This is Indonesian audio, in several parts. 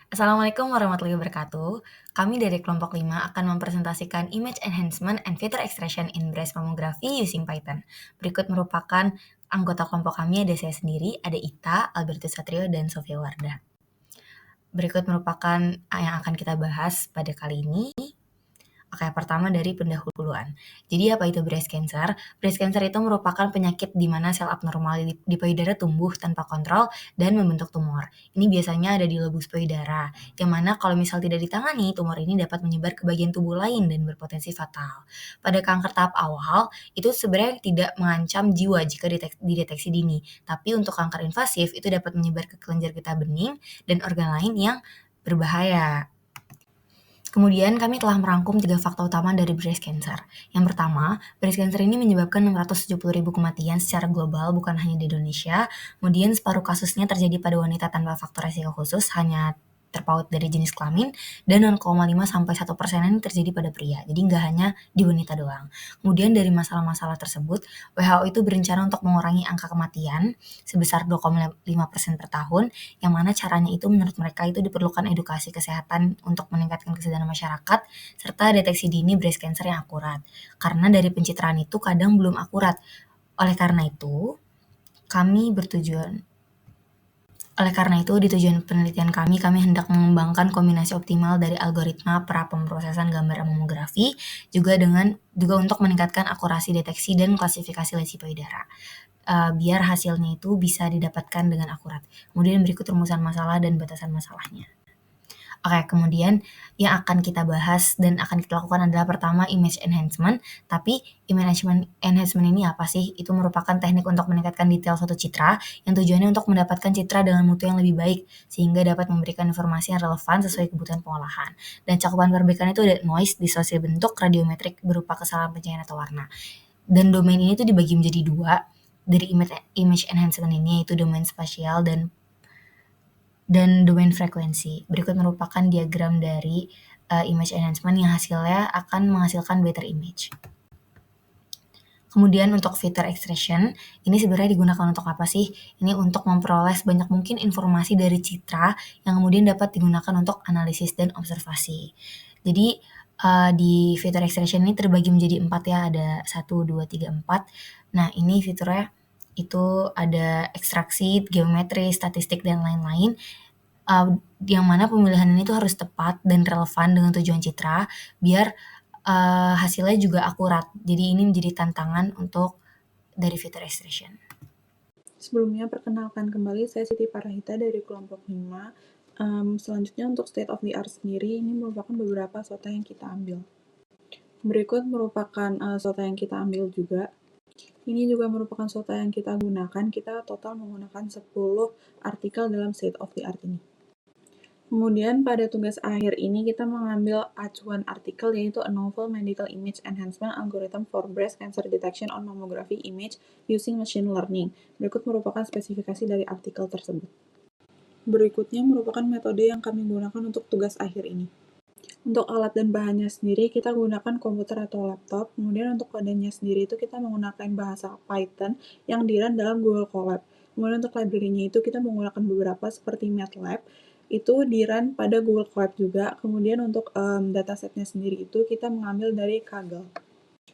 Assalamualaikum warahmatullahi wabarakatuh. Kami dari kelompok 5 akan mempresentasikan Image Enhancement and Feature Extraction in Breast Mammography using Python. Berikut merupakan anggota kelompok kami, ada saya sendiri, ada Ita, Albertus Satrio, dan Sofia Wardah. Berikut merupakan yang akan kita bahas pada kali ini. Oke, pertama dari pendahuluan. Jadi apa itu breast cancer? Breast cancer itu merupakan penyakit di mana sel abnormal di payudara tumbuh tanpa kontrol dan membentuk tumor. Ini biasanya ada di lobus payudara, yang mana kalau misal tidak ditangani, tumor ini dapat menyebar ke bagian tubuh lain dan berpotensi fatal. Pada kanker tahap awal, itu sebenarnya tidak mengancam jiwa jika dideteksi dini, tapi untuk kanker invasif itu dapat menyebar ke kelenjar getah bening dan organ lain yang berbahaya. Kemudian kami telah merangkum 3 fakta utama dari breast cancer. Yang pertama, breast cancer ini menyebabkan 670.000 kematian secara global, bukan hanya di Indonesia. Kemudian separuh kasusnya terjadi pada wanita tanpa faktor resiko khusus, hanya terpaut dari jenis kelamin, dan 0,5-1% ini terjadi pada pria. Jadi nggak hanya di wanita doang. Kemudian dari masalah-masalah tersebut, WHO itu berencana untuk mengurangi angka kematian sebesar 2,5% per tahun, yang mana caranya itu menurut mereka itu diperlukan edukasi kesehatan untuk meningkatkan kesadaran masyarakat, serta deteksi dini breast cancer yang akurat. Karena dari pencitraan itu kadang belum akurat. Oleh karena itu, kami bertujuan oleh karena itu, di tujuan penelitian kami hendak mengembangkan kombinasi optimal dari algoritma pra pemrosesan gambar mamografi, juga untuk meningkatkan akurasi deteksi dan klasifikasi lesi payudara. Biar hasilnya itu bisa didapatkan dengan akurat. Kemudian berikut rumusan masalah dan batasan masalahnya. Oke, kemudian yang akan kita bahas dan akan kita lakukan adalah pertama image enhancement. Tapi image enhancement ini apa sih? Itu merupakan teknik untuk meningkatkan detail suatu citra yang tujuannya untuk mendapatkan citra dengan mutu yang lebih baik sehingga dapat memberikan informasi yang relevan sesuai kebutuhan pengolahan. Dan cakupan perbaikan itu ada noise, distorsi bentuk, radiometrik berupa kesalahan pencahayaan atau warna. Dan domain ini tuh dibagi menjadi 2 dari image enhancement ini, yaitu domain spasial dan domain frekuensi. Berikut merupakan diagram dari image enhancement yang hasilnya akan menghasilkan better image. Kemudian untuk feature extraction, ini sebenarnya digunakan untuk apa sih? Ini untuk memperoleh sebanyak mungkin informasi dari citra yang kemudian dapat digunakan untuk analisis dan observasi. Jadi di feature extraction ini terbagi menjadi 4 ya, ada 1, 2, 3, 4. Nah ini fiturnya itu ada ekstraksi, geometri, statistik, dan lain-lain. Yang mana pemilihan ini tuh harus tepat dan relevan dengan tujuan citra, biar hasilnya juga akurat. Jadi ini menjadi tantangan untuk dari feature extraction. Sebelumnya, perkenalkan kembali, saya Siti Parahita dari kelompok 5. Selanjutnya untuk state of the art sendiri, ini merupakan beberapa SOTA yang kita ambil. Berikut merupakan SOTA yang kita ambil juga. Ini juga merupakan SOTA yang kita gunakan. Kita total menggunakan 10 artikel dalam state of the art ini. Kemudian pada tugas akhir ini kita mengambil acuan artikel, yaitu A Novel Medical Image Enhancement Algorithm for Breast Cancer Detection on Mammography Image Using Machine Learning. Berikut merupakan spesifikasi dari artikel tersebut. Berikutnya merupakan metode yang kami gunakan untuk tugas akhir ini. Untuk alat dan bahannya sendiri, kita gunakan komputer atau laptop. Kemudian untuk kodenya sendiri itu kita menggunakan bahasa Python yang di-run dalam Google Colab. Kemudian untuk library-nya itu kita menggunakan beberapa seperti MATLAB, itu di-run pada Google Colab juga. Kemudian untuk datasetnya sendiri itu kita mengambil dari Kaggle.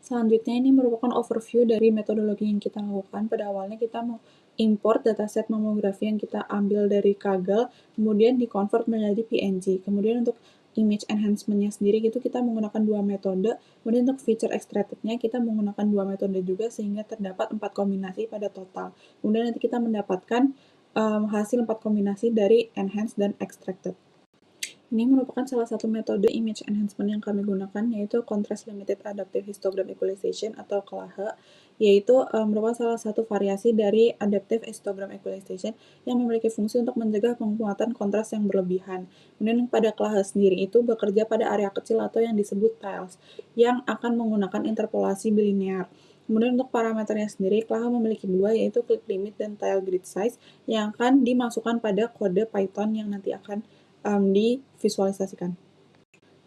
Selanjutnya ini merupakan overview dari metodologi yang kita lakukan. Pada awalnya kita mau import dataset mamografi yang kita ambil dari Kaggle, kemudian di-convert menjadi PNG. Kemudian untuk image enhancement-nya sendiri gitu kita menggunakan 2 metode. Kemudian untuk feature extracted-nya kita menggunakan 2 metode juga sehingga terdapat 4 kombinasi pada total. Kemudian nanti kita mendapatkan hasil 4 kombinasi dari enhanced dan extracted. Ini merupakan salah satu metode image enhancement yang kami gunakan, yaitu Contrast Limited Adaptive Histogram Equalization atau CLAHE, yaitu merupakan salah satu variasi dari Adaptive Histogram Equalization yang memiliki fungsi untuk mencegah penguatan kontras yang berlebihan. Kemudian pada CLAHE sendiri itu bekerja pada area kecil atau yang disebut tiles, yang akan menggunakan interpolasi bilinear. Kemudian untuk parameternya sendiri, CLAHE memiliki 2, yaitu click limit dan tile grid size, yang akan dimasukkan pada kode Python yang nanti akan divisualisasikan.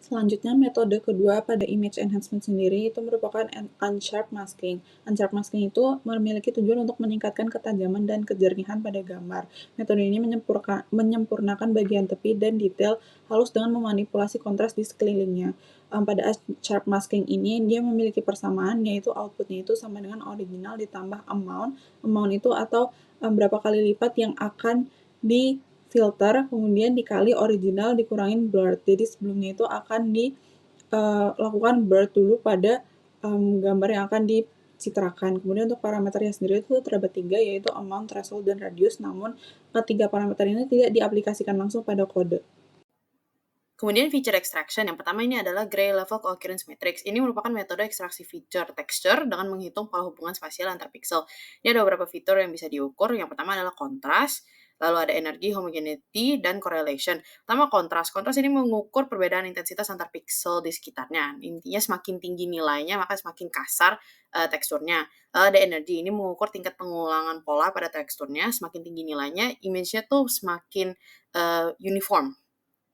Selanjutnya, metode kedua pada image enhancement sendiri itu merupakan unsharp masking. Unsharp masking itu memiliki tujuan untuk meningkatkan ketajaman dan kejernihan pada gambar. Metode ini menyempurnakan bagian tepi dan detail halus dengan memanipulasi kontras di sekelilingnya. Pada unsharp masking ini, dia memiliki persamaan, yaitu outputnya itu sama dengan original ditambah amount. Amount itu atau berapa kali lipat yang akan di filter, kemudian dikali original dikurangin blurred. Jadi sebelumnya itu akan dilakukan blurred dulu pada gambar yang akan dicitrakan. Kemudian untuk parameternya sendiri itu terdapat 3, yaitu amount, threshold, dan radius. Namun ketiga parameter ini tidak diaplikasikan langsung pada kode. Kemudian feature extraction, yang pertama ini adalah Gray Level Coherence Matrix. Ini merupakan metode ekstraksi feature texture dengan menghitung pola hubungan spasial antar pixel. Ini ada beberapa fitur yang bisa diukur. Yang pertama adalah kontras, lalu ada energi, homogeneity, dan correlation. Pertama kontras. Kontras ini mengukur perbedaan intensitas antar pixel di sekitarnya. Intinya semakin tinggi nilainya, maka semakin kasar teksturnya. Lalu ada energi, ini mengukur tingkat pengulangan pola pada teksturnya. Semakin tinggi nilainya, image-nya tuh semakin uniform.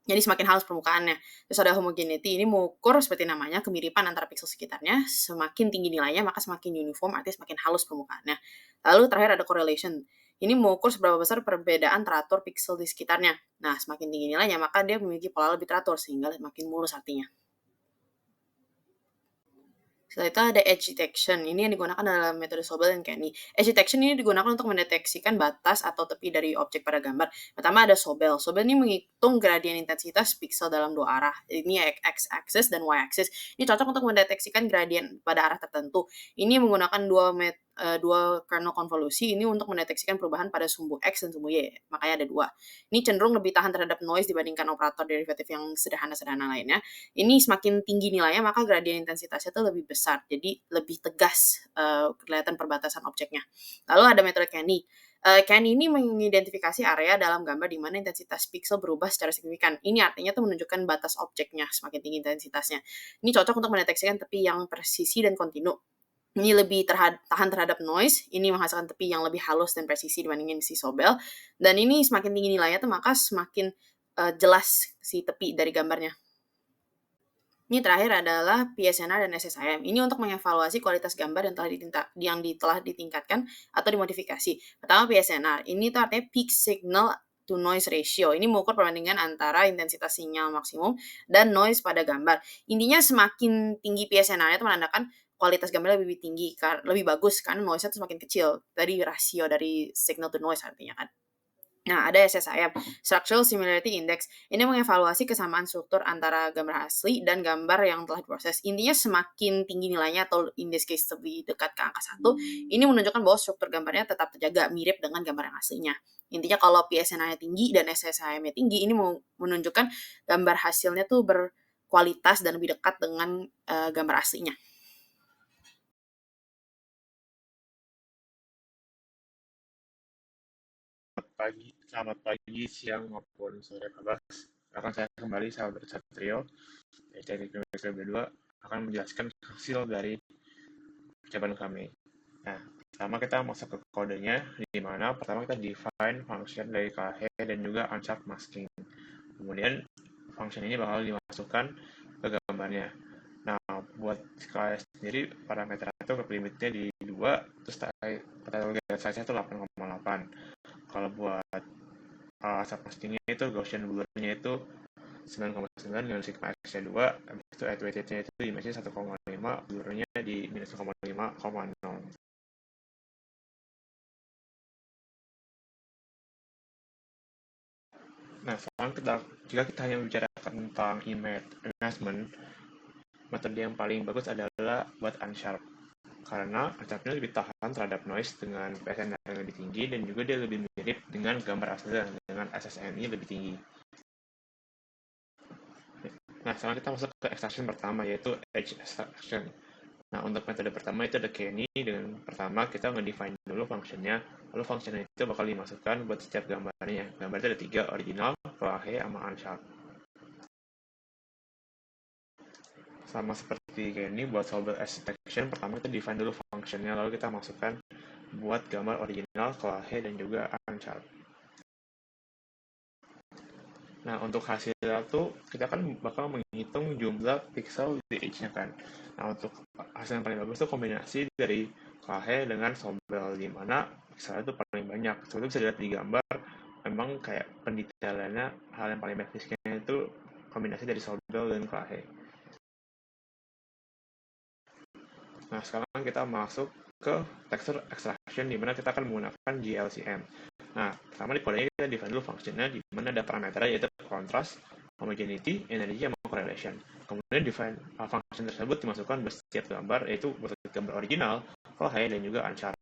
Jadi semakin halus permukaannya. Terus ada homogeneity, ini mengukur seperti namanya kemiripan antara pixel sekitarnya. Semakin tinggi nilainya maka semakin uniform, artinya semakin halus permukaannya. Lalu terakhir ada correlation. Ini mengukur seberapa besar perbedaan teratur pixel di sekitarnya. Nah, semakin tinggi nilainya maka dia memiliki pola lebih teratur sehingga semakin mulus artinya. Setelah itu ada edge detection. Ini yang digunakan dalam metode Sobel dan Kenny. Edge detection ini digunakan untuk mendeteksikan batas atau tepi dari objek pada gambar. Pertama ada Sobel. Sobel ini menghitung gradien intensitas pixel dalam dua arah. Ini x-axis dan y-axis. Ini cocok untuk mendeteksikan gradien pada arah tertentu. Ini menggunakan dua kernel konvolusi ini untuk mendeteksikan perubahan pada sumbu X dan sumbu Y. Makanya ada dua. Ini cenderung lebih tahan terhadap noise dibandingkan operator derivatif yang sederhana-sederhana lainnya. Ini semakin tinggi nilainya, maka gradien intensitasnya itu lebih besar. Jadi lebih tegas kelihatan perbatasan objeknya. Lalu ada metode Kenny. Kenny ini mengidentifikasi area dalam gambar di mana intensitas pixel berubah secara signifikan. Ini artinya tuh menunjukkan batas objeknya semakin tinggi intensitasnya. Ini cocok untuk mendeteksikan tepi yang presisi dan kontinu. Ini lebih tahan terhadap noise, ini menghasilkan tepi yang lebih halus dan presisi dibandingin si Sobel. Dan ini semakin tinggi nilainya tuh maka semakin jelas si tepi dari gambarnya. Ini terakhir adalah PSNR dan SSIM. Ini untuk mengevaluasi kualitas gambar yang telah ditingkatkan atau dimodifikasi. Pertama PSNR, ini tuh artinya peak signal to noise ratio. Ini mengukur perbandingan antara intensitas sinyal maksimum dan noise pada gambar. Intinya semakin tinggi PSNR itu menandakan kualitas gambar lebih tinggi, lebih bagus karena noise-nya itu semakin kecil. Tadi rasio dari signal to noise artinya kan. Nah, ada SSIM, Structural Similarity Index. Ini mengevaluasi kesamaan struktur antara gambar asli dan gambar yang telah diproses. Intinya semakin tinggi nilainya atau in this case lebih dekat ke angka 1, ini menunjukkan bahwa struktur gambarnya tetap terjaga mirip dengan gambar yang aslinya. Intinya kalau PSNR-nya tinggi dan SSIM-nya tinggi, ini menunjukkan gambar hasilnya tuh berkualitas dan lebih dekat dengan gambar aslinya. Selamat pagi, siang maupun sore Pak. Akan saya kembali sahabat Satrio dari Teknik Numerical 2 akan menjelaskan hasil dari percobaan kami. Nah, pertama kita masuk ke kodenya, di mana pertama kita define function dari KH dan juga unsharp masking. Kemudian function ini bakal dimasukkan ke gambarnya. Nah, buat KH sendiri parameter itu limitnya di 2, terus total size-nya itu 8,8. Kalau buat asap mastingnya itu Gaussian blur-nya itu 9,9 dengan sigma x-nya 2, habis itu add weighted-nya itu image-nya 1,5, blur-nya di minus 1,5,0. Nah, sekarang jika kita hanya membicarakan tentang image enhancement, metode yang paling bagus adalah buat unsharp. Karena unsharp-nya lebih tahan terhadap noise dengan PSNR yang lebih tinggi dan juga dia lebih mirip dengan gambar asli dengan SSNI lebih tinggi. Nah, sekarang kita masuk ke extraction pertama, yaitu edge extraction. Nah, untuk metode pertama itu ada Kenny, dengan pertama kita nge-define dulu functionnya, lalu functionnya itu bakal dimasukkan buat setiap gambarnya. Gambar itu ada 3, original, KH, sama unsharp. Sama seperti Kenny, buat Sobel extraction, pertama kita define dulu functionnya, lalu kita masukkan buat gambar original, KH, dan juga unsharp. Nah, untuk hasilnya tuh kita kan bakal menghitung jumlah pixel di edge-nya kan. Nah, untuk hasil yang paling bagus tuh kombinasi dari Clahe dengan Sobel, di mana pixelnya tuh paling banyak. Seperti bisa dilihat di gambar, memang kayak pendetailannya hal yang paling basicnya itu kombinasi dari Sobel dan Clahe. Nah, sekarang kita masuk ke texture extraction, di mana kita akan menggunakan GLCM. Nah, pertama di kodenya kita define dulu functionnya, di mana ada parameternya yaitu contrast, homogeneity, energy, sama correlation. Kemudian define function tersebut dimasukkan ke setiap gambar, yaitu berbagai gambar original, Clahe, dan juga unsharp.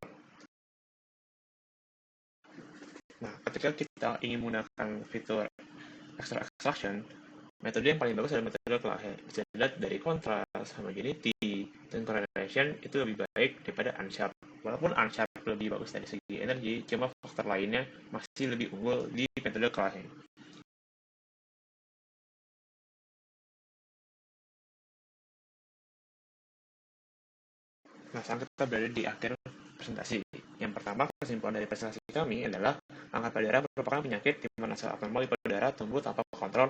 Nah, ketika kita ingin menggunakan fitur extraction, metode yang paling bagus adalah metode Clahe. Bisa dilihat dari contrast, homogeneity, dan correlation itu lebih baik daripada unsharp. Walaupun unsharp lebih bagus dari segi energi, cuma faktor lainnya masih lebih unggul di metode Clahe. Nah, sekarang kita berada di akhir presentasi. Yang pertama, kesimpulan dari presentasi kami adalah angkat payudara merupakan penyakit di mana sel abnormal di payudara tumbuh tanpa kontrol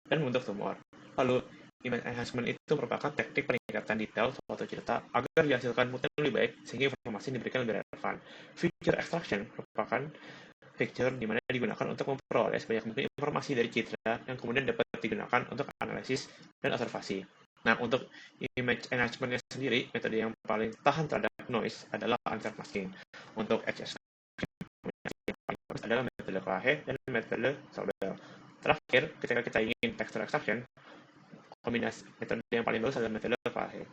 dan membentuk tumor. Lalu, image enhancement itu merupakan teknik peningkatan detail suatu cerita agar dihasilkan mutan lebih baik sehingga informasi diberikan lebih relevan. Feature extraction merupakan feature di mana digunakan untuk memperoleh sebanyak mungkin informasi dari citra yang kemudian dapat digunakan untuk analisis dan observasi. Nah, untuk image enhancement-nya sendiri, metode yang paling tahan terhadap noise adalah unsharp masking. Untuk edge extraction, yang paling bagus adalah metode Clahe dan metode Sobel. Terakhir, ketika kita ingin texture extraction, kombinasi metode yang paling bagus adalah metode Clahe.